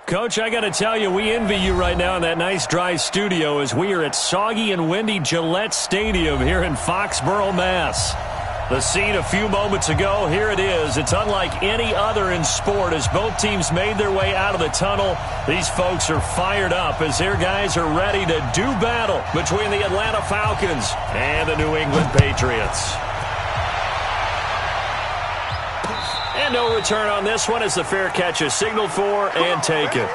Coach, I got to tell you, we envy you right now in that nice dry studio as we are at soggy and windy Gillette Stadium here in Foxborough, Mass. The scene a few moments ago, here it is. It's unlike any other in sport as both teams made their way out of the tunnel. These folks are fired up as their guys are ready to do battle between the Atlanta Falcons and the New England Patriots. And no return on this one as the fair catch is signaled for and taken.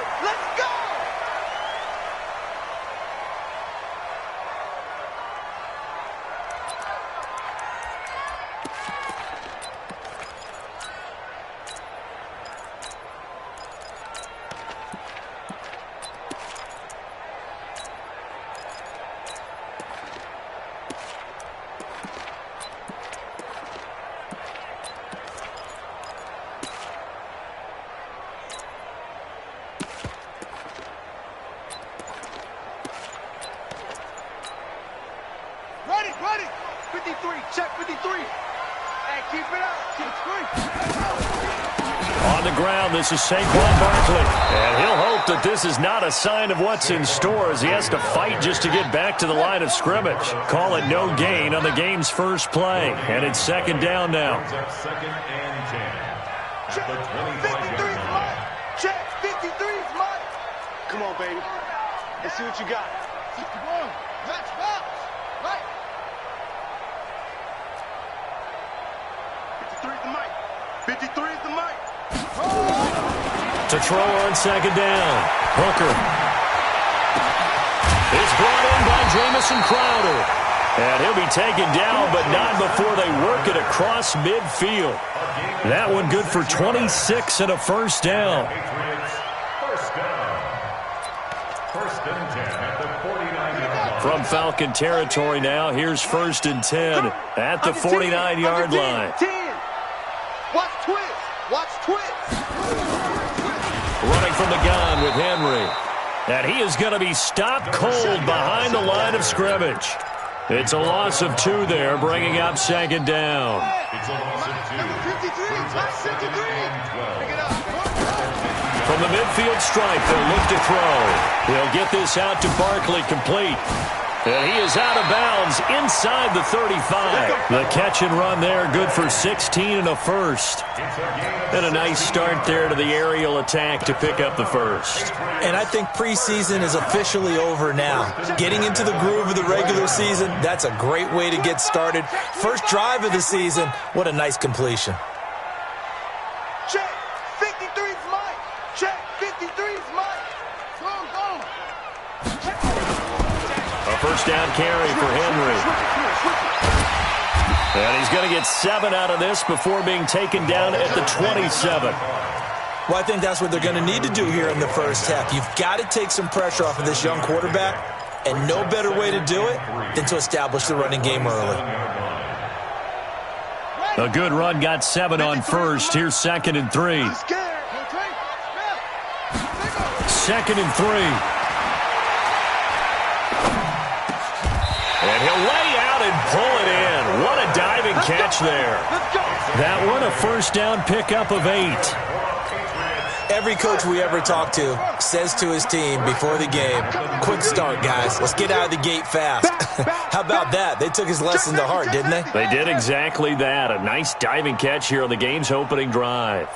Ready. 53. Check 53. And keep it up. Keep on the ground, this is Saquon Barkley. And he'll hope that this is not a sign of what's in store as he has to fight just to get back to the line of scrimmage. Call it no gain on the game's first play. And it's second down now. Second and 10. Check 53's mine. Check 53's mine. Come on, baby. Let's see what you got. 61. Let's bounce. Right. 53 is the mic. 53 is the mic. To throw on second down. Hooker. It's brought in by Jamison Crowder. And he'll be taken down, but not before they work it across midfield. That one good for 26 and a first down. First and 10 at the 49-yard line. From Falcon territory now, here's first and 10 at the 49-yard line. 10. Watch twist. Watch twist. Running from the gun with Henry. And he is going to be stopped cold behind the line of scrimmage. It's a loss of 2 there, bringing up second down. It's a loss of 2. From the midfield stripe, they'll look to throw. He'll get this out to Barkley complete. And he is out of bounds inside the 35. The catch and run there, good for 16 and a first. And a nice start there to the aerial attack to pick up the first. And I think preseason is officially over now. Getting into the groove of the regular season, that's a great way to get started. First drive of the season, what a nice completion. Check 53's mine. Check 53's mine. Go. A first down carry for Henry. And he's going to get 7 out of this before being taken down at the 27. Well, I think that's what they're going to need to do here in the first half. You've got to take some pressure off of this young quarterback, and no better way to do it than to establish the running game early. A good run got 7 on first. Here's second and 3. Second and 3. And he'll lay out and pull it in. What a diving catch there. That one a first down pickup of 8. Every coach we ever talk to says to his team before the game, quick start, guys. Let's get out of the gate fast. How about that? They took his lesson to heart, didn't they? They did exactly that. A nice diving catch here on the game's opening drive.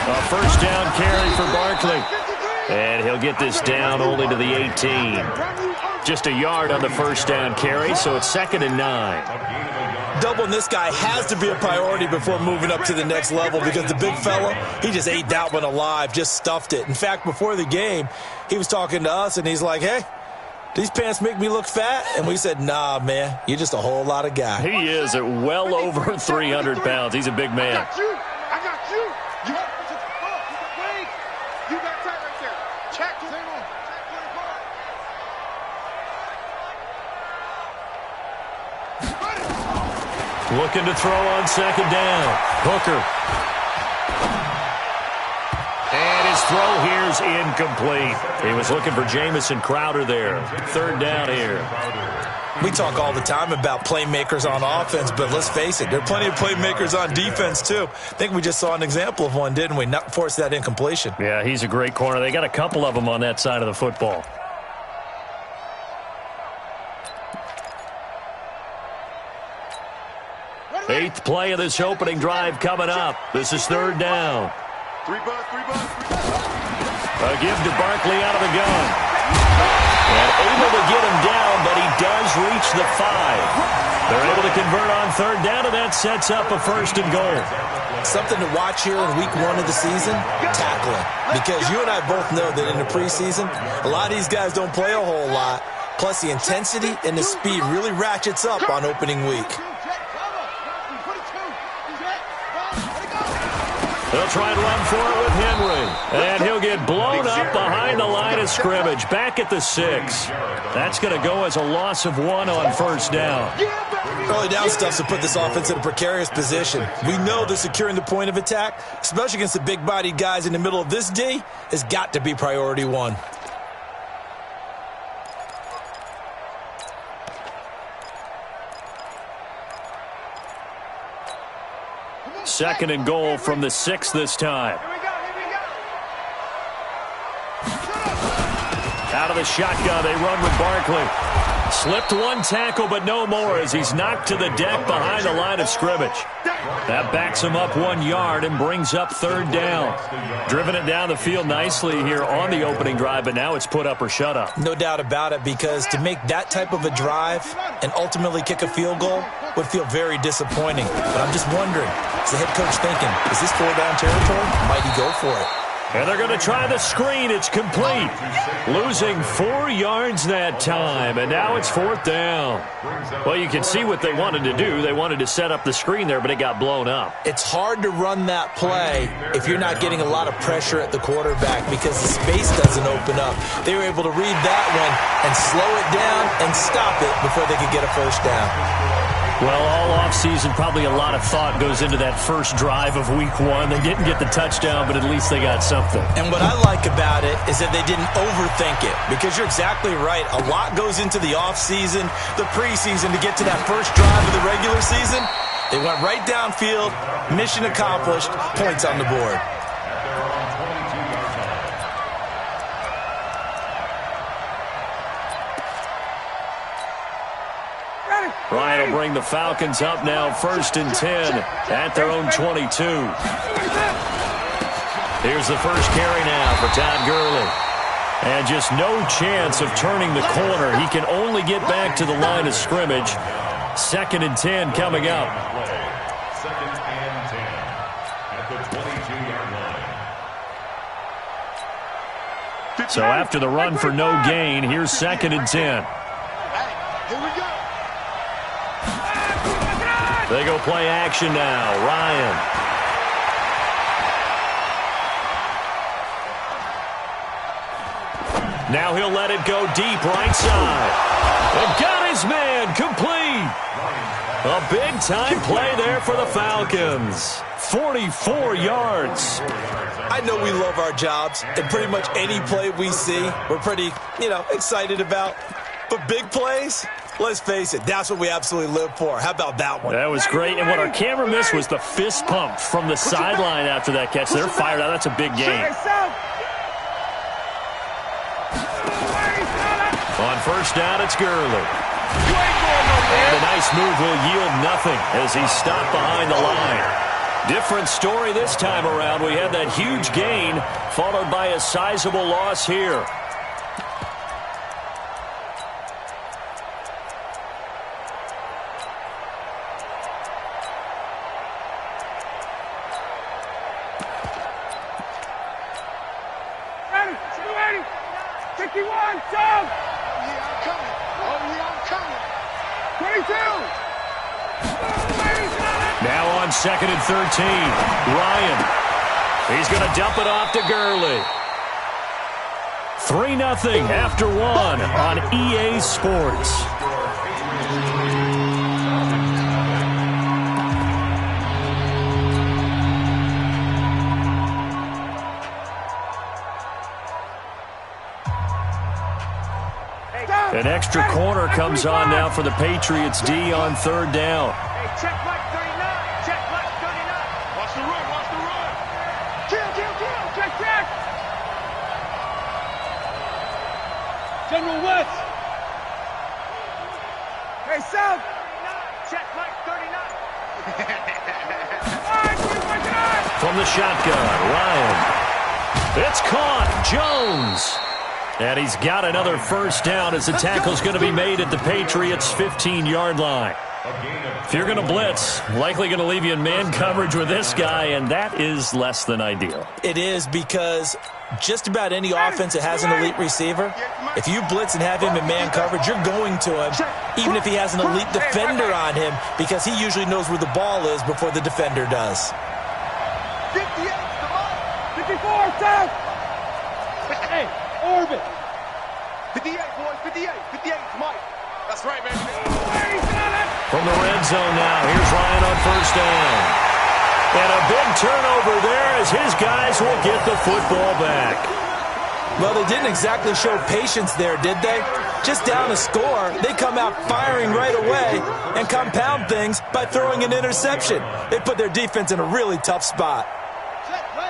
A first down carry for Barkley. And he'll get this down only to the 18. Just a yard on the first down carry, so it's second and 9. Doubling this guy has to be a priority before moving up to the next level because the big fella, he just ate that one alive, just stuffed it. In fact, before the game, he was talking to us, and he's like, hey, these pants make me look fat? And we said, nah, man, you're just a whole lot of guy. He is at well over 300 pounds. He's a big man. I got you. You got tight right there. Check. Looking to throw on second down. Hooker. And his throw here's incomplete. He was looking for Jamison Crowder there. Third down here. We talk all the time about playmakers on offense, but let's face it, there are plenty of playmakers on defense too. I think we just saw an example of one, didn't we? Not force that incompletion. Yeah, he's a great corner. They got a couple of them on that side of the football. Eighth play of this opening drive coming up. This is third down. Three bucks. A give to Barkley out of the gun. And able to get him down, but he does reach the 5. They're able to convert on third down, and that sets up a 1st and goal. Something to watch here in week 1 of the season, tackling. Because you and I both know that in the preseason, a lot of these guys don't play a whole lot. Plus, the intensity and the speed really ratchets up on opening week. They'll try and run for it with Henry. And he'll get blown up behind the line of scrimmage. Back at the 6. That's going to go as a loss of 1 on first down. Early down stuff to put this offense in a precarious position. We know that securing the point of attack, especially against the big-bodied guys in the middle of this D, has got to be priority 1. Second and goal from the 6 this time. Out of the shotgun, they run with Barkley. Slipped one tackle, but no more as he's knocked to the deck behind the line of scrimmage. That backs him up 1 yard and brings up third down. Driven it down the field nicely here on the opening drive, but now it's put up or shut up. No doubt about it, because to make that type of a drive and ultimately kick a field goal would feel very disappointing. But I'm just wondering, is the head coach thinking, is this 4-down territory? Might he go for it? And they're going to try the screen. It's complete. Losing 4 yards that time, and now it's 4th down. Well, you can see what they wanted to do. They wanted to set up the screen there, but it got blown up. It's hard to run that play if you're not getting a lot of pressure at the quarterback because the space doesn't open up. They were able to read that one and slow it down and stop it before they could get a first down. Well, all offseason, probably a lot of thought goes into that first drive of week 1. They didn't get the touchdown, but at least they got something. And what I like about it is that they didn't overthink it, because you're exactly right. A lot goes into the offseason, the preseason to get to that first drive of the regular season. They went right downfield, mission accomplished, points on the board. Ryan will bring the Falcons up now, 1st and 10 at their own 22. Here's the first carry now for Todd Gurley. And just no chance of turning the corner. He can only get back to the line of scrimmage. 2nd and 10 coming up. 2nd and 10 at the 22-yard line. So after the run for no gain, here's 2nd and 10. Here we go. They go play action now. Ryan. Now he'll let it go deep right side. And got his man complete. A big-time play there for the Falcons. 44 yards. I know we love our jobs, and pretty much any play we see, we're pretty, excited about. But big plays, let's face it, that's what we absolutely live for. How about that one? That was great. And what our camera missed was the fist pump from the sideline after that catch. They're fired out. That's a big game. On first down, it's Gurley. And a nice move will yield nothing as he's stopped behind the line. Different story this time around. We had that huge gain followed by a sizable loss here. Now on 2nd and 13, Ryan. He's going to dump it off to Gurley. 3-0 after 1 on EA Sports. An extra corner comes on now for the Patriots D on third down. Hey, check Mike 39. Check Mike 39. Watch the run. Watch the run. Kill. Check. General West. Hey, South. Check Mike 39. From the shotgun, Ryan. It's caught. Jones. And he's got another first down as the tackle's going to be made at the Patriots' 15-yard line. If you're going to blitz, likely going to leave you in man coverage with this guy, and that is less than ideal. It is, because just about any offense that has an elite receiver, if you blitz and have him in man coverage, you're going to him, even if he has an elite defender on him, because he usually knows where the ball is before the defender does. 54, south. Hey, orbit. 58, boys, 58, Mike. That's right, baby. From the red zone now, here's Ryan on first down. And a big turnover there as his guys will get the football back. Well, they didn't exactly show patience there, did they? Just down a score, they come out firing right away and compound things by throwing an interception. They put their defense in a really tough spot.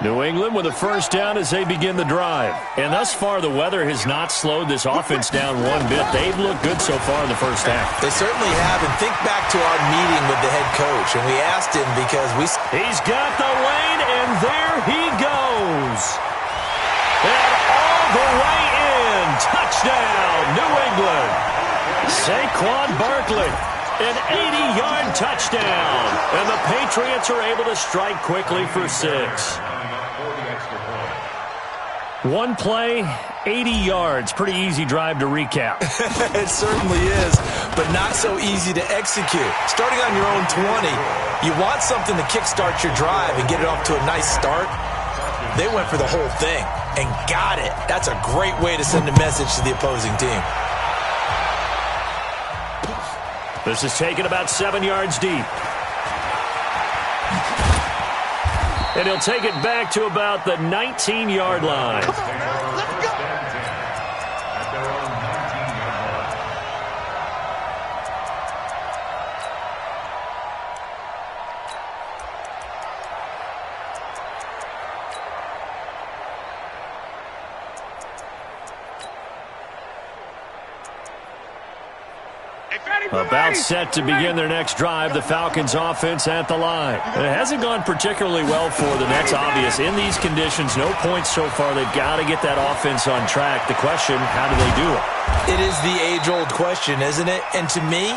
New England with a first down as they begin the drive. And thus far, the weather has not slowed this offense down one bit. They've looked good so far in the first half. They certainly have. And think back to our meeting with the head coach. And we asked him because He's got the lane, and there he goes. And all the way in. Touchdown, New England. Saquon Barkley. An 80-yard touchdown. And the Patriots are able to strike quickly for 6. One play, 80 yards. Pretty easy drive to recap. It certainly is, but not so easy to execute. Starting on your own 20, you want something to kickstart your drive and get it off to a nice start. They went for the whole thing and got it. That's a great way to send a message to the opposing team. This is taken about 7 yards deep. And he'll take it back to about the 19-yard line. Come on now, let's go. At their own 19-yard line. About set to begin their next drive, the Falcons offense at the line. It hasn't gone particularly well for them. That's obvious. In these conditions, no points so far. They've got to get that offense on track. The question, how do they do it? It is the age-old question, isn't it? And to me,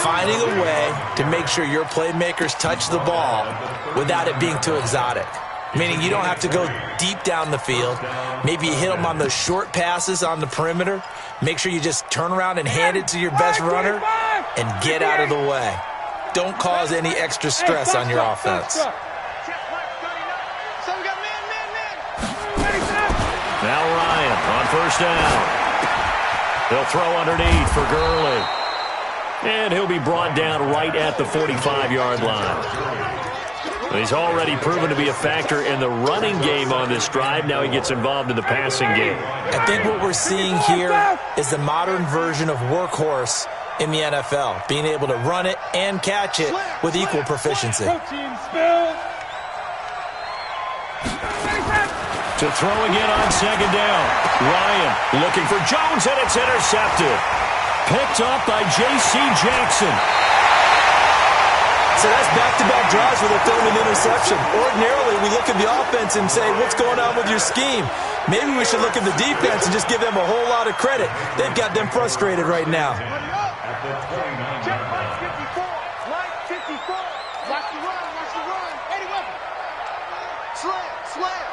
finding a way to make sure your playmakers touch the ball without it being too exotic. Meaning you don't have to go deep down the field. Maybe you hit them on those short passes on the perimeter. Make sure you just turn around and hand it to your best runner and get out of the way. Don't cause any extra stress on your offense. Now Ryan on first down. He'll throw underneath for Gurley. And he'll be brought down right at the 45-yard line. He's already proven to be a factor in the running game on this drive. Now he gets involved in the passing game. I think what we're seeing here is the modern version of workhorse in the NFL, being able to run it and catch it with equal proficiency. To throw again on second down. Ryan looking for Jones, and it's intercepted. Picked up by J.C. Jackson. So that's back-to-back drives where they're throwing an interception. Ordinarily, we look at the offense and say, what's going on with your scheme? Maybe we should look at the defense and just give them a whole lot of credit. They've got them frustrated right now. Check Mike 54. Mike 54. Watch the run. Watch the run. Eddie Weapon. Slam.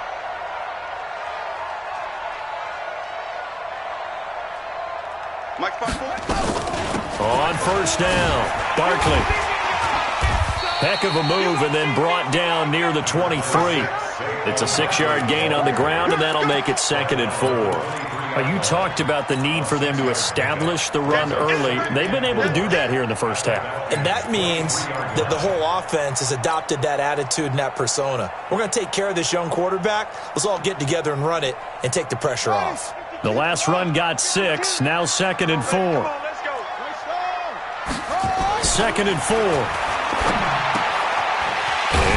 Mike 54. On first down, Barkley. Heck of a move, and then brought down near the 23. It's a 6-yard gain on the ground, and that'll make it 2nd and 4. You talked about the need for them to establish the run early. They've been able to do that here in the first half. And that means that the whole offense has adopted that attitude and that persona. We're going to take care of this young quarterback. Let's all get together and run it and take the pressure off. The last run got 6. Now 2nd and 4. 2nd and 4.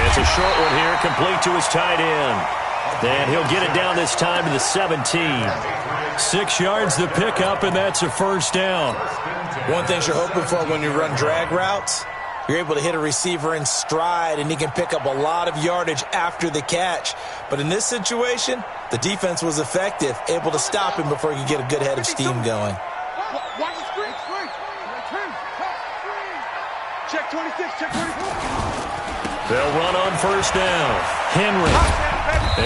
It's a short one here, complete to his tight end. And he'll get it down this time to the 17. 6 yards the pickup, and that's a first down. One thing you're hoping for when you run drag routes, you're able to hit a receiver in stride, and he can pick up a lot of yardage after the catch. But in this situation, the defense was effective, able to stop him before he could get a good head of steam going. Watch the screen. Check 26, check 24. They'll run on first down. Henry.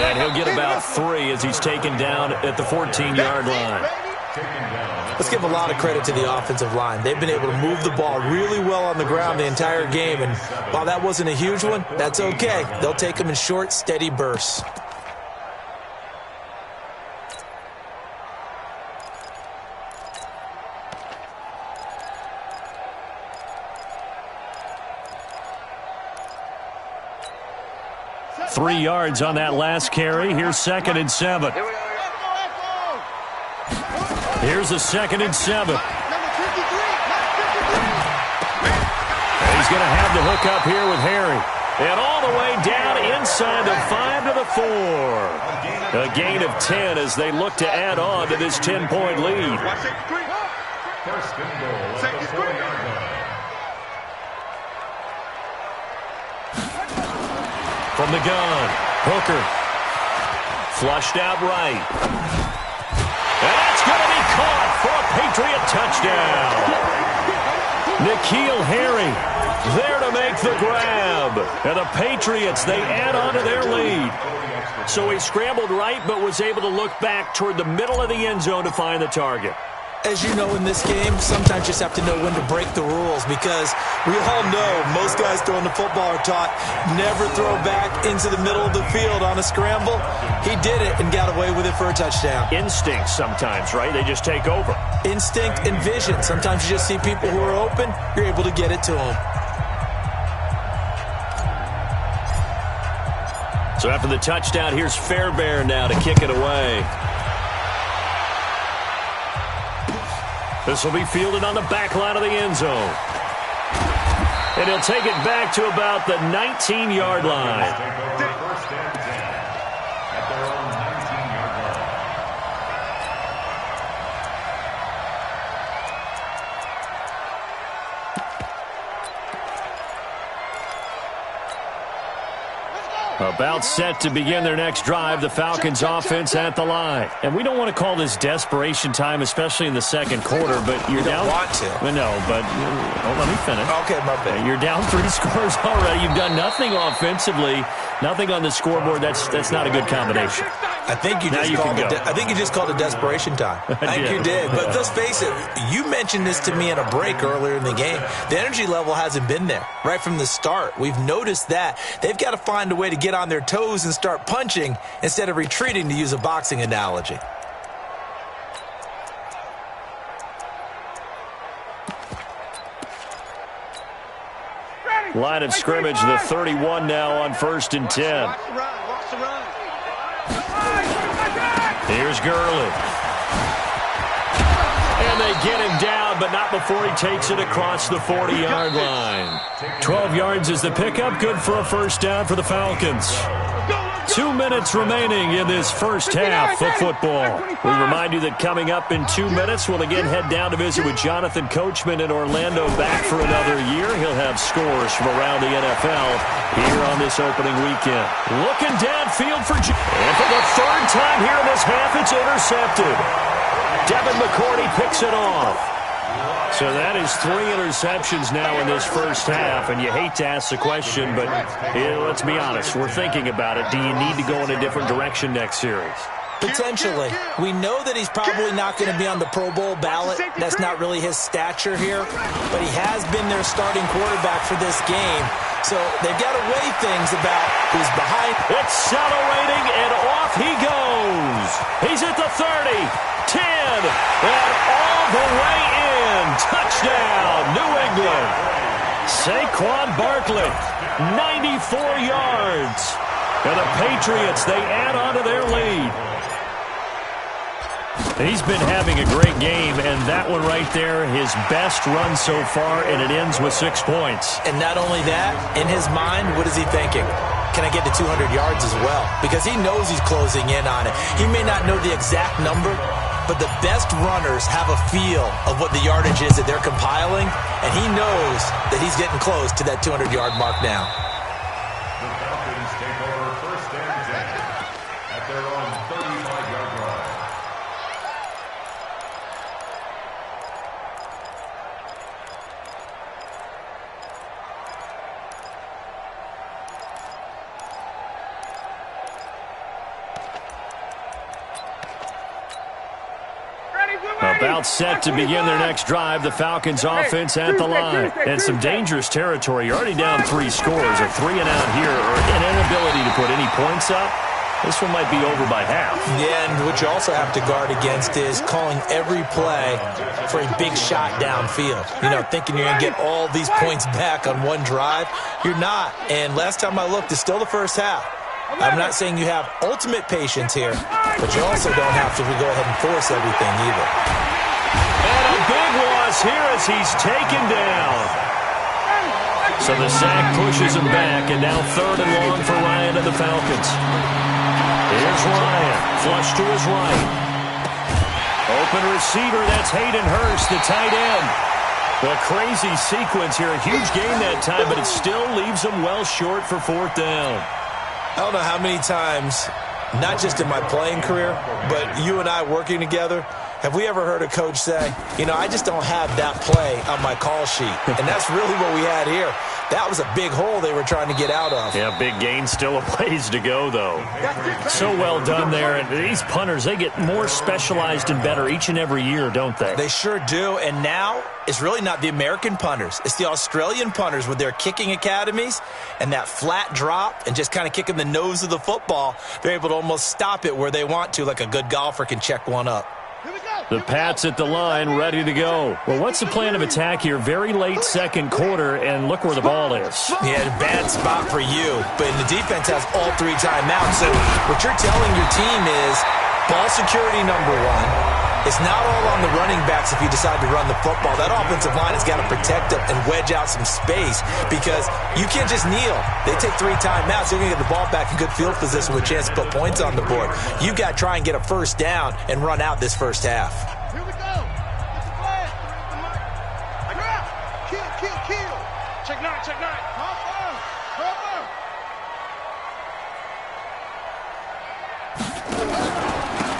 And he'll get about 3 as he's taken down at the 14-yard line. Let's give a lot of credit to the offensive line. They've been able to move the ball really well on the ground the entire game. And while that wasn't a huge one, that's okay. They'll take them in short, steady bursts. Three yards on that last carry. Here's 2nd and 7. Here's a 2nd and 7. And he's going to have the hook up here with Harry. And all the way down inside the 5 to the 4. A gain of 10 as they look to add on to this 10-point lead. First and goal at the 4-yard line. From the gun, Hooker. Flushed out right. And that's going to be caught for a Patriot touchdown. N'Keal Harry there to make the grab. And the Patriots, they add on to their lead. So he scrambled right but was able to look back toward the middle of the end zone to find the target. As you know, in this game, sometimes you just have to know when to break the rules, because we all know most guys throwing the football are taught never throw back into the middle of the field on a scramble. He did it and got away with it for a touchdown. Instinct sometimes, right? They just take over. Instinct and vision. Sometimes you just see people who are open, you're able to get it to them. So after the touchdown, here's Fairbairn now to kick it away. This will be fielded on the back line of the end zone. And he'll take it back to about the 19-yard line. First and 10 at their own 19-yard line. About set to begin their next drive, the Falcons offense at the line. And we don't want to call this desperation time, especially in the second quarter, but you're down. You don't want to. No, but let me finish. Okay, my bad. You're down 3 scores already. You've done nothing offensively, nothing on the scoreboard. That's not a good combination. I think you just called it desperation time. I think you did. But let's face it, you mentioned this to me in a break earlier in the game. The energy level hasn't been there right from the start. We've noticed that. They've got to find a way to get on their toes and start punching instead of retreating, to use a boxing analogy. Line of scrimmage, the 31 now on 1st and 10. Here's Gurley. And they get him down, but not before he takes it across the 40-yard line. 12 yards is the pickup, good for a first down for the Falcons. 2 minutes remaining in this first half of football. We remind you that coming up in 2 minutes, we'll again head down to visit with Jonathan Coachman in Orlando, back for another year. He'll have scores from around the NFL here on this opening weekend. Looking downfield for and for the 3rd time here in this half, it's intercepted. Devin McCourty picks it off. So that is 3 interceptions now in this first half, and you hate to ask the question, but let's be honest, we're thinking about it. Do you need to go in a different direction next series? Potentially. We know that he's probably not going to be on the Pro Bowl ballot. That's not really his stature here, but he has been their starting quarterback for this game. So they've got to weigh things about who's behind. Accelerating, and off he goes. He's at the 30, 10, and all the way in. Touchdown, New England. Saquon Barkley, 94 yards. And the Patriots, they add on to their lead. He's been having a great game, and that one right there, his best run so far, and it ends with 6 points. And not only that, in his mind, what is he thinking? Can I get to 200 yards as well? Because he knows he's closing in on it. He may not know the exact number, but the best runners have a feel of what the yardage is that they're compiling, and he knows that he's getting close to that 200-yard mark now. The Falcons take over 1st and 10 at their own 35-yard line. About set to begin their next drive, the Falcons offense at the line. And some dangerous territory. You're already down 3 scores, a 3-and-out here, or an inability to put any points up. This one might be over by half. Yeah, and what you also have to guard against is calling every play for a big shot downfield. You know, thinking you're going to get all these points back on one drive. You're not. And last time I looked, it's still the first half. I'm not saying you have ultimate patience here, but you also don't have to go ahead and force everything either. And a big loss here as he's taken down. So the sack pushes him back, and now 3rd and long for Ryan and the Falcons. Here's Ryan, flush to his right. Open receiver, that's Hayden Hurst, the tight end. A crazy sequence here, a huge game that time, but it still leaves him well short for 4th down. I don't know how many times, not just in my playing career, but you and I working together, have we ever heard a coach say, you know, I just don't have that play on my call sheet. And that's really what we had here. That was a big hole they were trying to get out of. Yeah, big gain, still a ways to go, though. So well done there. And these punters, they get more specialized and better each and every year, don't they? They sure do. And now it's really not the American punters. It's the Australian punters with their kicking academies and that flat drop and just kind of kicking the nose of the football. They're able to almost stop it where they want to, like a good golfer can check one up. The Pats at the line, ready to go. Well, what's the plan of attack here? Very late 2nd quarter, and look where the ball is. Yeah, bad spot for you, but the defense has all 3 timeouts. So what you're telling your team is ball security number 1. It's not all on the running backs if you decide to run the football. That offensive line has got to protect them and wedge out some space because you can't just kneel. They take 3 timeouts. They're going to get the ball back in good field position with a chance to put points on the board. You've got to try and get a 1st down and run out this 1st half. Here we go. It's a flag. Kill. Check 9.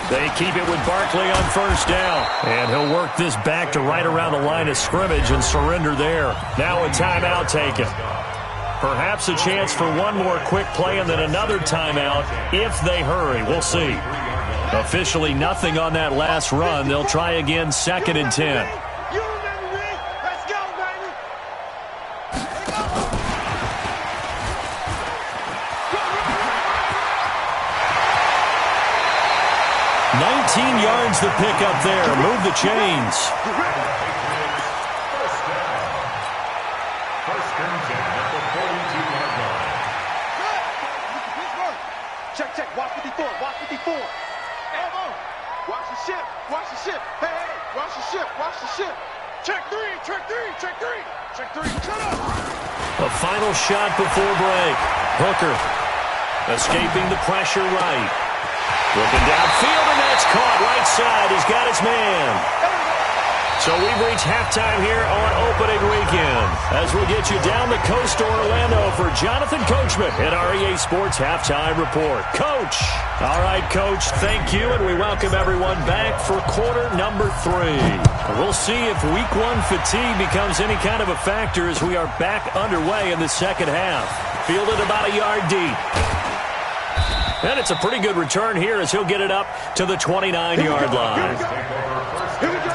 They keep it with Barkley on 1st down. And he'll work this back to right around the line of scrimmage and surrender there. Now a timeout taken. Perhaps a chance for one more quick play and then another timeout if they hurry. We'll see. Officially nothing on that last run. They'll try again 2nd and 10. 19 yards the pick up there. Move the chains. Check. Watch 54. Watch the ship. Hey, watch the ship. Check 3. Shut up. A final shot before break. Hooker escaping the pressure right. Looking downfield, and that's caught right side. He's got his man. So we've reached halftime here on opening weekend as we get you down the coast to Orlando for Jonathan Coachman at our EA Sports Halftime Report. Coach. All right, Coach, thank you, and we welcome everyone back for quarter number 3. We'll see if week 1 fatigue becomes any kind of a factor as we are back underway in the 2nd half. Fielded about a yard deep. And it's a pretty good return here as he'll get it up to the 29-yard line. Here we go.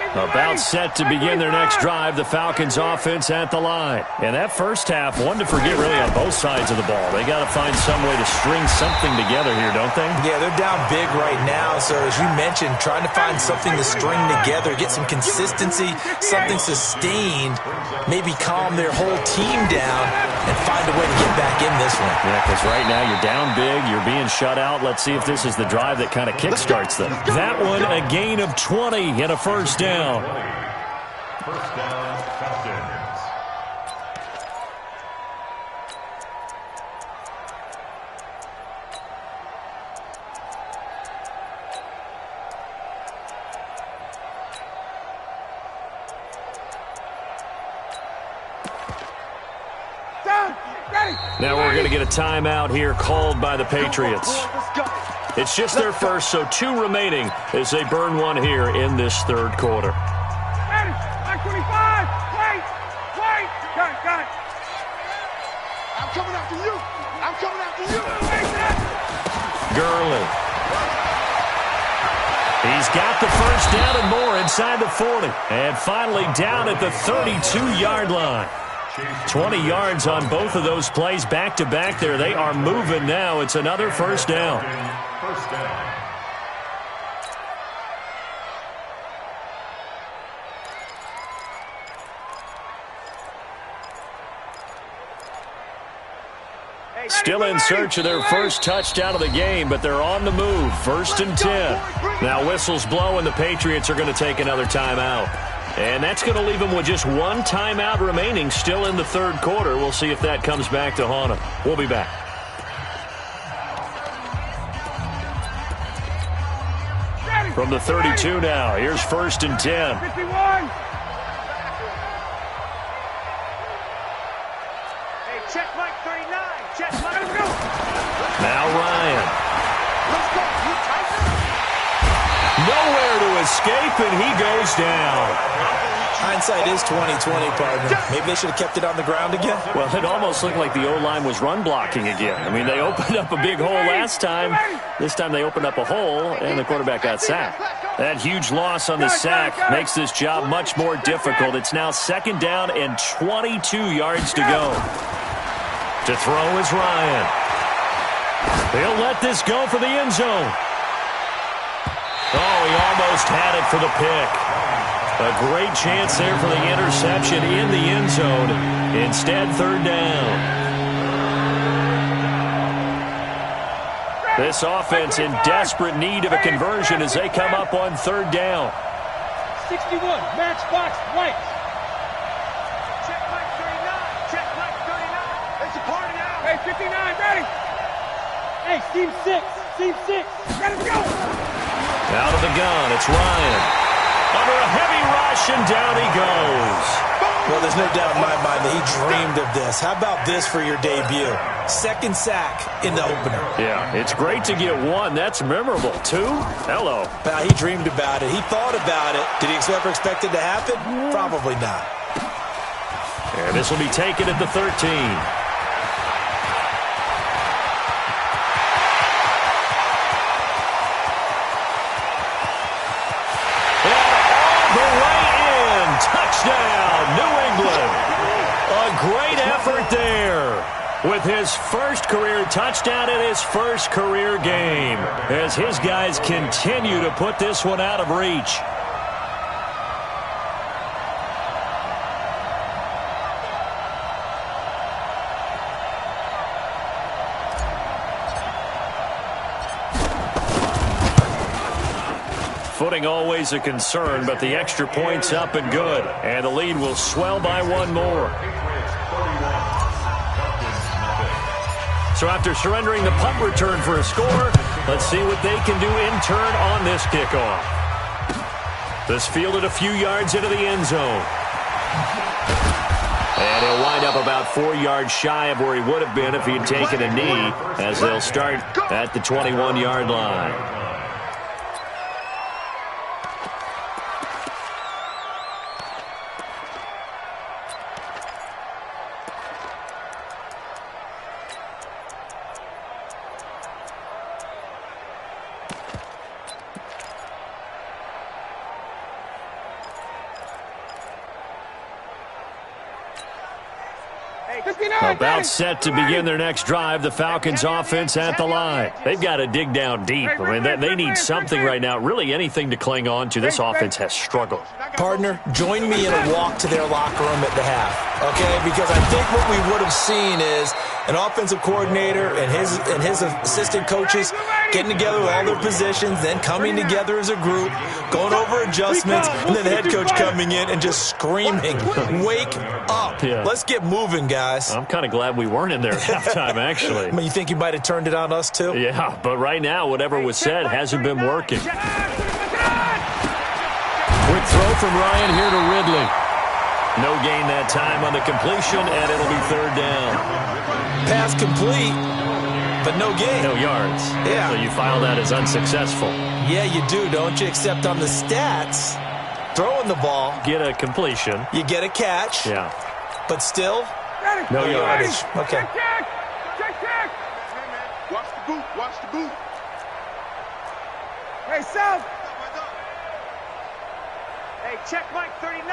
About set to begin their next drive, the Falcons offense at the line. And that first half, one to forget really on both sides of the ball. They got to find some way to string something together here, don't they? Yeah, they're down big right now. So as you mentioned, trying to find something to string together, get some consistency, something sustained, maybe calm their whole team down and find a way to get back in this one. Yeah, because right now you're down big, you're being shut out. Let's see if this is the drive that kind of kickstarts them. That one, a gain of 20 and a first down. First down, Falcons. Now we're going to get a timeout here called by the Patriots. It's just their first, so 2 remaining as they burn one here in this third quarter. Ready, 25, wait, got it. I'm coming after you. Gurley. He's got the first down and more inside the 40. And finally down at the 32-yard line. 20 yards on both of those plays back-to-back there. They are moving now. It's another first down. First down. Still in search of their first touchdown of the game, but they're on the move. 1st and 10. Now whistles blow, and the Patriots are going to take another timeout. And that's going to leave them with just one timeout remaining still in the third quarter. We'll see if that comes back to haunt them. We'll be back. From the 32 now, here's 1st and 10. 51. Hey, check Mike 39. Check Mike. Let's go. Now Ryan. Let's go. You Tyson. Nowhere to escape, and he goes down. Hindsight is 20/20, partner. Maybe they should have kept it on the ground again. Well, it almost looked like the O-line was run blocking again. I mean, they opened up a big hole last time. This time they opened up a hole, and the quarterback got sacked. That huge loss on the sack makes this job much more difficult. It's now 2nd down and 22 yards to go. To throw is Ryan. He'll let this go for the end zone. Oh, he almost had it for the pick. A great chance there for the interception in the end zone. Instead, 3rd down. This offense in desperate need of a conversion as they come up on 3rd down. 61, matchbox, white. Check Mike 39. Check Mike 39. It's a party now. Hey, 59, ready. Hey, Team 6. Ready to go. Out of the gun, it's Ryan. Under a heavy rush, and down he goes. Well, there's no doubt in my mind that he dreamed of this. How about this for your debut? 2nd sack in the opener. Yeah, it's great to get 1. That's memorable. 2? Hello. Well, he dreamed about it. He thought about it. Did he ever expect it to happen? Probably not. And this will be taken at the 13. Touchdown, New England. A great effort there with his first career touchdown in his first career game as his guys continue to put this one out of reach. Footing always a concern, but the extra point's up and good. And the lead will swell by 1 more. So after surrendering the punt return for a score, let's see what they can do in turn on this kickoff. This fielded a few yards into the end zone. And he'll wind up about 4 yards shy of where he would have been if he had taken a knee, as they'll start at the 21-yard line. About set to begin their next drive, the Falcons offense at the line. They've got to dig down deep. I mean, they need something right now, really anything to cling on to. This offense has struggled. Partner, join me in a walk to their locker room at the half, okay? Because I think what we would have seen is an offensive coordinator and his assistant coaches getting together with all their positions, then coming together as a group, going over adjustments, and then the head coach coming in and just screaming, "Wake up. Yeah. Let's get moving, guys." I'm kind of glad we weren't in there at halftime, actually. I mean, you think he might have turned it on us, too? Yeah, but right now, whatever was said hasn't been working. Quick throw from Ryan here to Ridley. No gain that time on the completion, and it'll be third down. Pass complete, but no gain. No yards. Yeah. So you file that as unsuccessful. Yeah, you do, don't you? Except on the stats, throwing the ball, Get a completion. you get a catch, Yeah. but still, No yards. Okay. Watch the boot. Watch the boot. Hey, South. Hey, check Mike 39.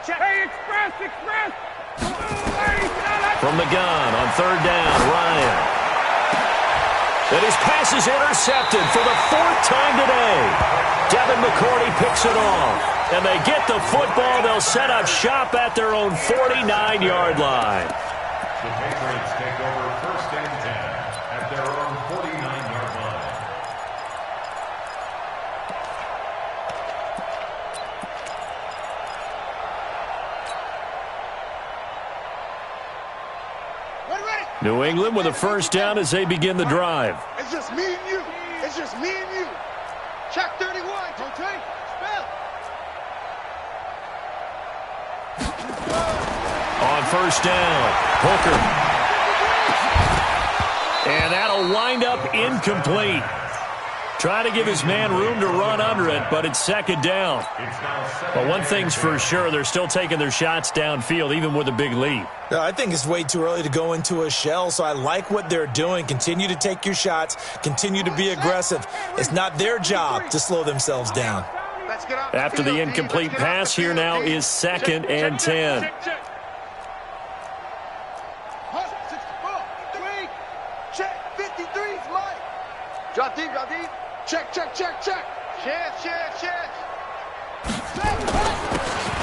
Check. Hey, Express. From the gun on third down, Ryan. And his pass is intercepted for the fourth time today. Devin McCourty picks it off. And they get the football. They'll set up shop at their own 49-yard line. The Patriots take over first and 10 at their own 49-yard line. New England with a first down as they begin the drive. It's just me and you. It's just me and you. Check 31. Rotate. Spell. On first down, Hooker. And that'll wind up incomplete. Trying to give his man room to run under it, but it's second down. But one thing's for sure, they're still taking their shots downfield, even with a big lead. I think it's way too early to go into a shell, so I like what they're doing. Continue to take your shots. Continue to be aggressive. It's not their job to slow themselves down. After the incomplete pass, here now is second and 10. Check 53's Mike. Drop deep. Check. Chance.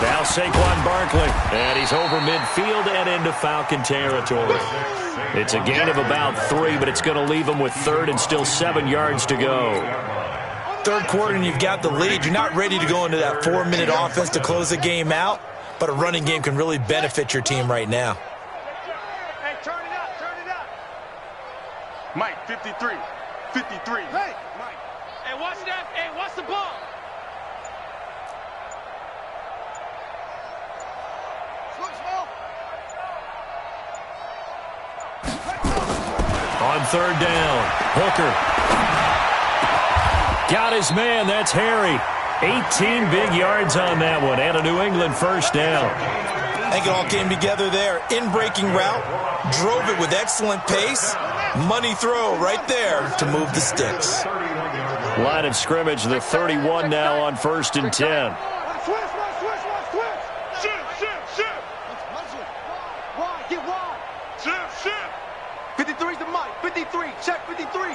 Now Saquon Barkley, and he's over midfield and into Falcon territory. It's a gain of about 3, but it's going to leave him with third and still 7 yards to go. Third quarter and you've got the lead. You're not ready to go into that 4-minute offense to close the game out, but a running game can really benefit your team right now. Hey, turn it up. Mike 53. Hey, Mike. Hey, watch that. Hey, watch the ball. On third down, Hooker. Got his man, that's Harry. 18 big yards on that one, and a New England first down. I think it all came together there. In-breaking route, drove it with excellent pace. Money throw right there to move the sticks. Line of scrimmage, the 31 now on first and 10. Shift. Get wide. Shift. 53's the Mike. 53. Check 53.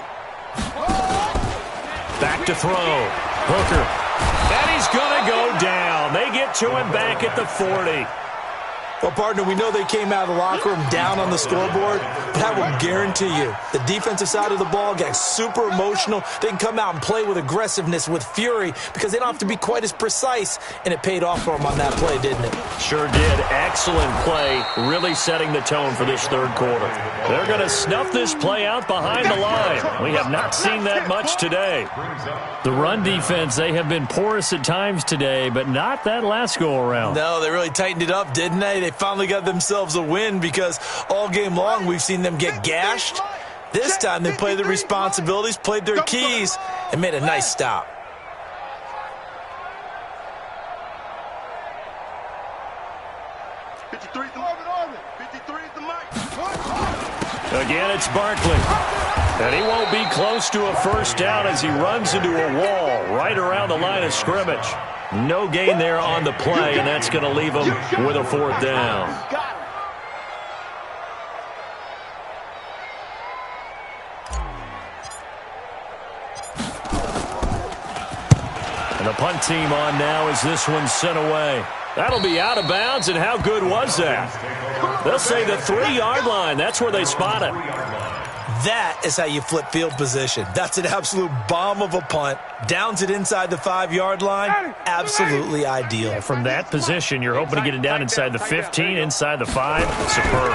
Back to throw. Hooker. And he's going to go down. They get to him back at the 40. Well, partner, we know they came out of the locker room down on the scoreboard, but I will guarantee you the defensive side of the ball got super emotional. They can come out and play with aggressiveness, with fury, because they don't have to be quite as precise, and it paid off for them on that play, didn't it? Sure did. Excellent play, really setting the tone for this third quarter. They're going to snuff this play out behind the line. We have not seen that much today. The run defense, they have been porous at times today, but not that last go-around. No, they really tightened it up, didn't they? They finally got themselves a win because all game long we've seen them get gashed. This time they played their responsibilities, played their keys, and made a nice stop. Again, it's Barkley. And he won't be close to a first down as he runs into a wall right around the line of scrimmage. No gain there on the play, and that's going to leave him with a fourth down. And the punt team on now as this one's sent away. That'll be out of bounds, and how good was that? They'll say the 3-yard line. That's where they spot it. That is how you flip field position. That's an absolute bomb of a punt. Downs it inside the 5-yard line. Absolutely ideal. From that position, you're hoping to get it down inside the 15, inside the 5. Superb.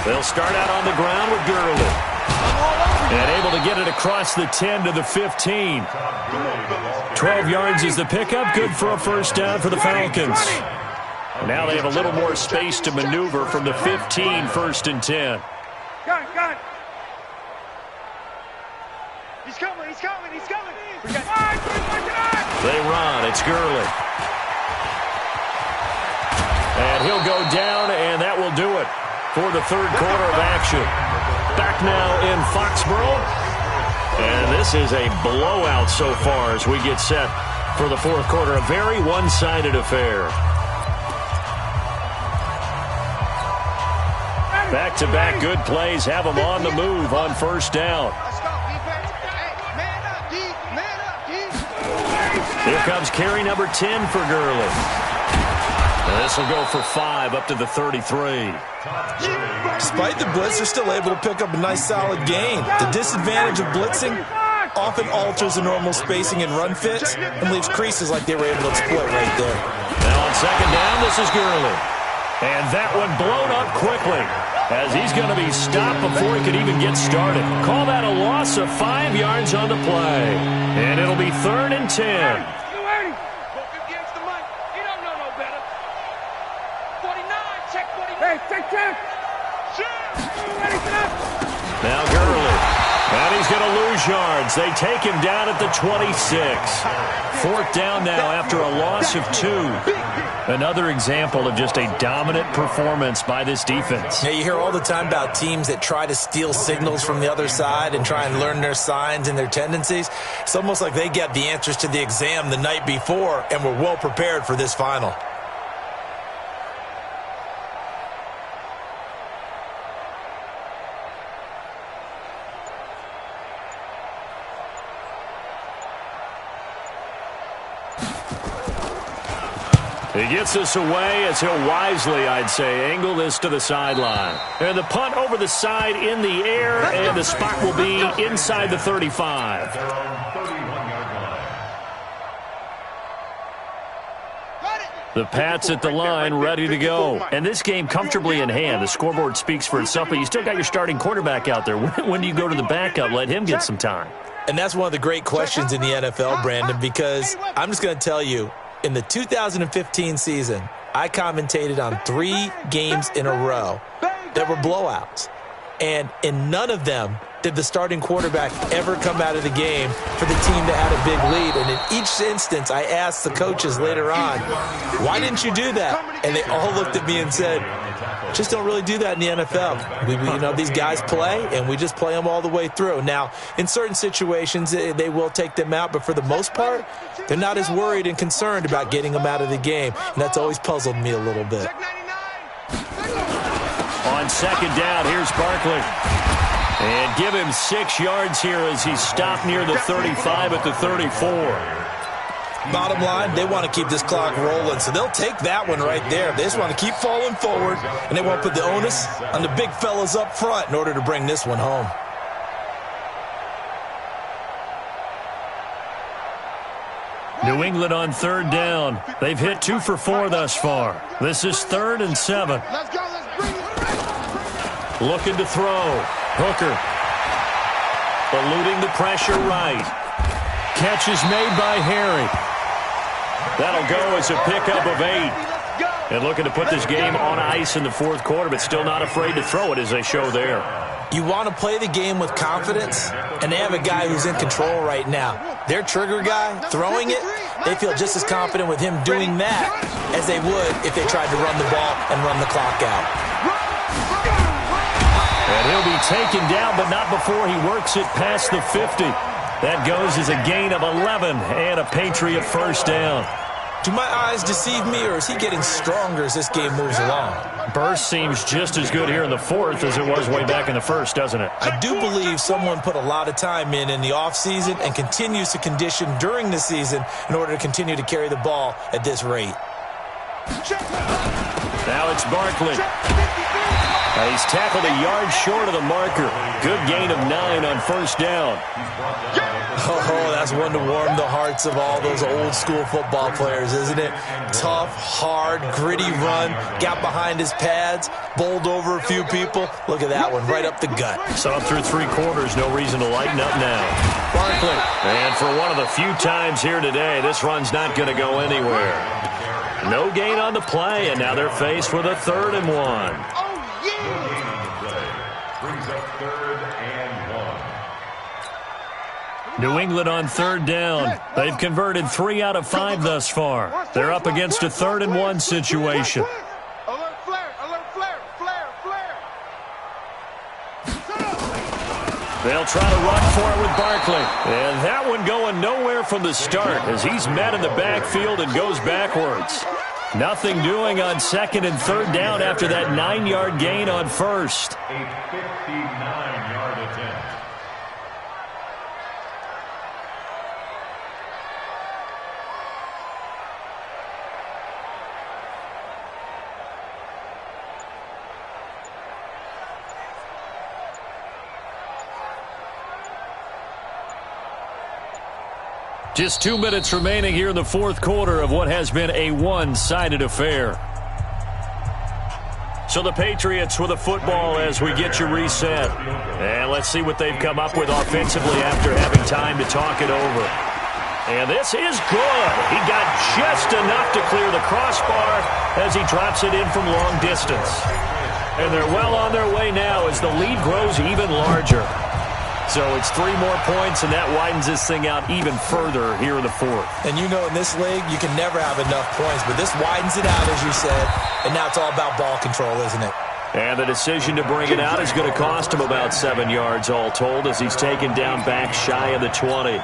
They'll start out on the ground with Gurley. And able to get it across the 10 to the 15. 12 yards is the pickup. Good for a first down for the Falcons. And now they have a little more space to maneuver from the 15, 1st and 10. Got it. He's coming. They run. It's Gurley. And he'll go down, and that will do it for the third quarter of action. Back now in Foxborough. And this is a blowout so far as we get set for the fourth quarter. A very one-sided affair. Back-to-back good plays have them on the move on first down. Here comes carry number 10 for Gurley. And this will go for 5 up to the 33. Despite the blitz, they're still able to pick up a nice solid gain. The disadvantage of blitzing often alters the normal spacing and run fits and leaves creases like they were able to exploit right there. Now on second down, this is Gurley. And that one blown up quickly as he's going to be stopped before he could even get started. Call that a loss of 5 yards on the play. And it'll be 3rd and 10. Check. Now Gurley. And he's going to lose yards. They take him down at the 26. 4th down now after a loss of 2. Another example of just a dominant performance by this defense. Yeah, you hear all the time about teams that try to steal signals from the other side and try and learn their signs and their tendencies. It's almost like they get the answers to the exam the night before and were well prepared for this final. He gets this away as he'll wisely, I'd say, angle this to the sideline. And the punt over the side in the air, and the spot will be inside the 35. The Pats at the line, ready to go. And this game comfortably in hand. The scoreboard speaks for itself, but you still got your starting quarterback out there. When do you go to the backup? Let him get some time. And that's one of the great questions in the NFL, Brandon, because I'm just going to tell you, in the 2015 season, I commentated on 3 games in a row that were blowouts. And in none of them did the starting quarterback ever come out of the game for the team that had a big lead. And in each instance, I asked the coaches later on, why didn't you do that? And they all looked at me and said, just don't really do that in the NFL. These guys play, and we just play them all the way through. Now, in certain situations, they will take them out, but for the most part, they're not as worried and concerned about getting them out of the game. And that's always puzzled me a little bit. On second down, here's Barkley. And give him 6 yards here as he's stopped near the 35 at the 34. Bottom line, they want to keep this clock rolling, so they'll take that one right there. They just want to keep falling forward, and they want to put the onus on the big fellas up front in order to bring this one home. New England on third down. They've hit 2 for 4 thus far. This is 3rd and 7. Looking to throw. Hooker. Eluding the pressure right. Catch is made by Harry. That'll go as a pickup of 8. And looking to put this game on ice in the fourth quarter, but still not afraid to throw it as they show there. You want to play the game with confidence, and they have a guy who's in control right now. Their trigger guy, throwing it, they feel just as confident with him doing that as they would if they tried to run the ball and run the clock out. And he'll be taken down, but not before he works it past the 50. That goes as a gain of 11 and a Patriot first down. Do my eyes deceive me, or is he getting stronger as this game moves along? Burst seems just as good here in the fourth as it was way back in the first, doesn't it? I do believe someone put a lot of time in the offseason and continues to condition during the season in order to continue to carry the ball at this rate. Now it's Barkley. He's tackled a yard short of the marker. Good gain of 9 on first down. Oh, that's one to warm the hearts of all those old school football players, isn't it? Tough, hard, gritty run, got behind his pads, bowled over a few people. Look at that one, right up the gut. So up through 3 quarters, no reason to lighten up now. Barkley. And for one of the few times here today, this run's not going to go anywhere. No gain on the play, and now they're faced with a 3rd and 1. Brings up 3rd and 1. New England on 3rd down. They've converted 3 out of 5 thus far. They're up against a 3rd and 1 situation. Alert flare, alert flare, flare, flare. They'll try to run for it with Barkley. And that one going nowhere from the start as he's met in the backfield and goes backwards. Nothing doing on 2nd and 3rd down after that 9-yard gain on first. A 59-yard attempt. Just 2 minutes remaining here in the fourth quarter of what has been a one-sided affair. So the Patriots with the football as we get you reset. And let's see what they've come up with offensively after having time to talk it over. And this is good. He got just enough to clear the crossbar as he drops it in from long distance. And they're well on their way now as the lead grows even larger. So it's 3 more points, and that widens this thing out even further here in the fourth. And you know in this league, you can never have enough points, but this widens it out, as you said, and now it's all about ball control, isn't it? And the decision to bring it out is going to cost him about 7 yards all told as he's taken down back shy of the 20.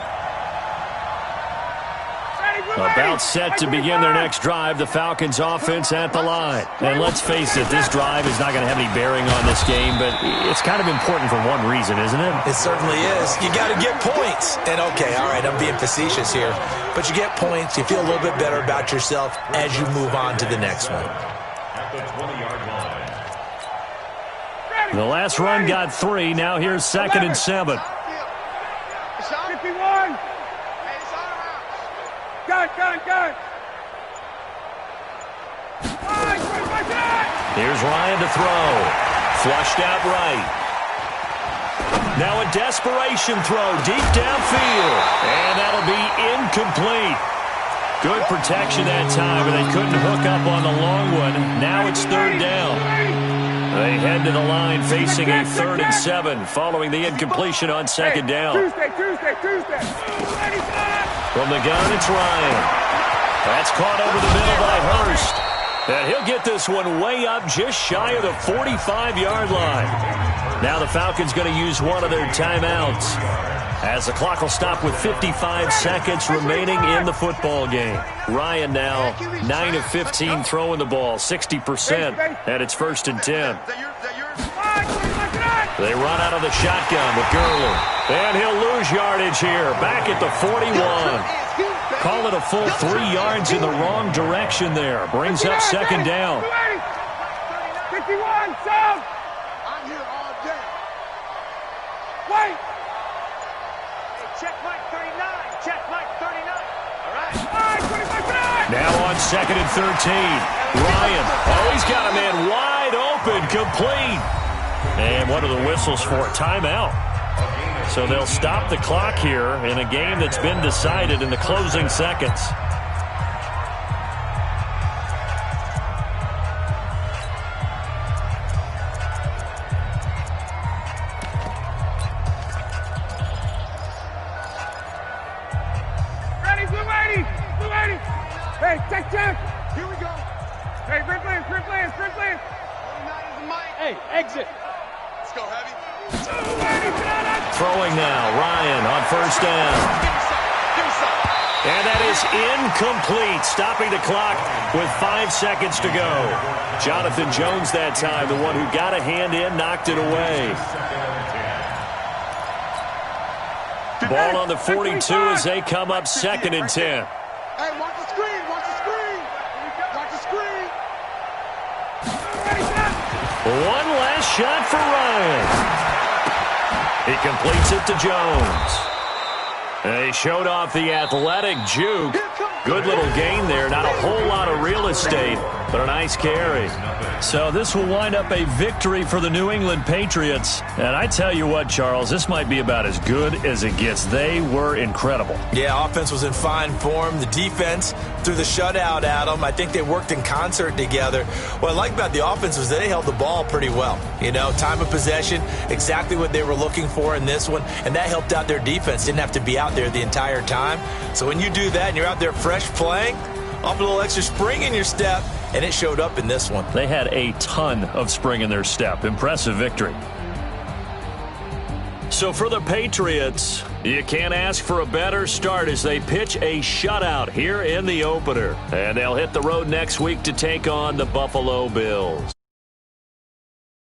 About set to begin their next drive, the Falcons offense at the line. And let's face it, this drive is not going to have any bearing on this game, but it's kind of important for one reason, isn't it? It certainly is. You got to get points. And okay, all right, I'm being facetious here, but you get points, you feel a little bit better about yourself as you move on to the next one. At the 20-yard line. The last run got 3, now here's 2nd and 7. 51. Gun. Here's Ryan to throw. Flushed out right. Now a desperation throw deep downfield. And that'll be incomplete. Good protection that time, but they couldn't hook up on the long one. Now it's 3rd down. They head to the line facing a 3rd and 7 following the incompletion on 2nd down. Tuesday. From the gun, it's Ryan. That's caught over the middle by Hurst. And he'll get this one way up just shy of the 45-yard line. Now the Falcons going to use one of their timeouts as the clock will stop with 55 seconds remaining in the football game. Ryan now 9 of 15 throwing the ball, 60%, and it's 1st and 10. They run out of the shotgun with Gurley. And he'll lose yardage here, back at the 41. Call it a full 3 yards in the wrong direction there. Brings up 2nd down. 51, Sam! I'm here all day. Wait! Check Mike 39. Check Mike 39. All right. 25. Now on 2nd and 13. Ryan. Oh, he's got a man wide open, complete. And what are the whistles for? Timeout. So they'll stop the clock here in a game that's been decided in the closing seconds. Ready, blue 80. Hey, check. Here we go. Hey, sprint plans. 49 is the mic. Hey, exit. Let's go, heavy. Throwing now, Ryan on 1st down. Give me some. And that is incomplete, stopping the clock with 5 seconds to go. Jonathan Jones that time, the one who got a hand in, knocked it away. Ball on the 42 as they come up 2nd and 10. Hey, watch the screen, watch the screen. Watch the screen. One last shot for Ryan. He completes it to Jones. They showed off the athletic juke. Good little gain there. Not a whole lot of real estate, but a nice carry. So this will wind up a victory for the New England Patriots. And I tell you what, Charles, this might be about as good as it gets. They were incredible. Yeah, offense was in fine form. The defense threw the shutout at them. I think they worked in concert together. What I like about the offense was they held the ball pretty well. You know, time of possession, exactly what they were looking for in this one. And that helped out their defense. Didn't have to be out there the entire time. So when you do that and you're out there fresh playing, off a little extra spring in your step, and it showed up in this one. They had a ton of spring in their step. Impressive victory. So for the Patriots, you can't ask for a better start as they pitch a shutout here in the opener. And they'll hit the road next week to take on the Buffalo Bills.